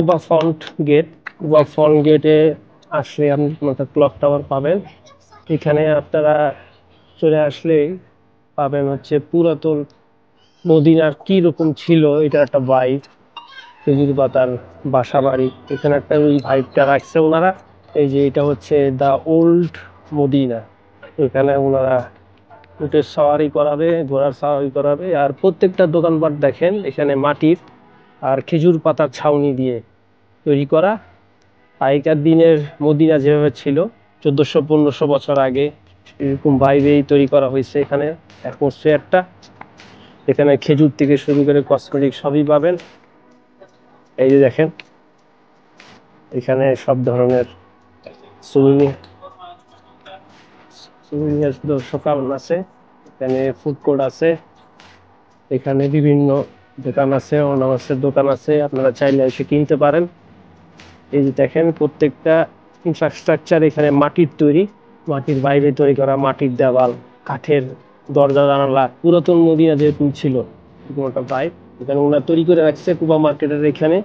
Quba front gate. কুবা front গেটে আসলে আপনি একটা ক্লক টাওয়ার পাবেন। এখানে আপনারা চলে আসলেই পাবেন হচ্ছে পুরাতন মদিনার কি রকম ছিল এটা একটা ভাইব। খেজুর পাতার বাসা বাড়ি, এখানে একটা ওই ভাইবটা রাখছে ওনারা। এই যে এটা হচ্ছে দ্য ওল্ড মদিনা। এখানে ওনারা উটের সওয়ারি করাবে, ঘোড়ার সওয়ারি করাবে। আর প্রত্যেকটা দোকানপাট দেখেন এখানে মাটির আর খেজুর পাতার ছাউনি দিয়ে তৈরি করা। আগেকার দিনের মদিনা যেভাবে ছিল 1400-1500 বছর আগে, এরকম ভাইবেই তৈরি করা হয়েছে এখানে অ্যাটমসফিয়ারটা। এখানে খেজুর থেকে শুরু করে কসমেটিক সবই পাবেন। এই যে দেখেন এখানে সব ধরনের সুভিনিয়ার দোকান আছে, এখানে ফুড কোর্ট আছে, এখানে বিভিন্ন দোকান আছে, অর্নামেন্টসের দোকান আছে, আপনারা চাইলে এসে কিনতে পারেন। এই যে দেখেন প্রত্যেকটা ইনফ্রাস্ট্রাকচার এখানে মাটির তৈরি, মাটির বাইরে তৈরি করা, মাটির দেওয়াল, কাঠের দরজা জানালা, পুরাতন মদিনা যেরকম ছিল এরকম একটা ভাইব এখানে ওনারা তৈরি করে রাখছে কুবা মার্কেটের এখানে।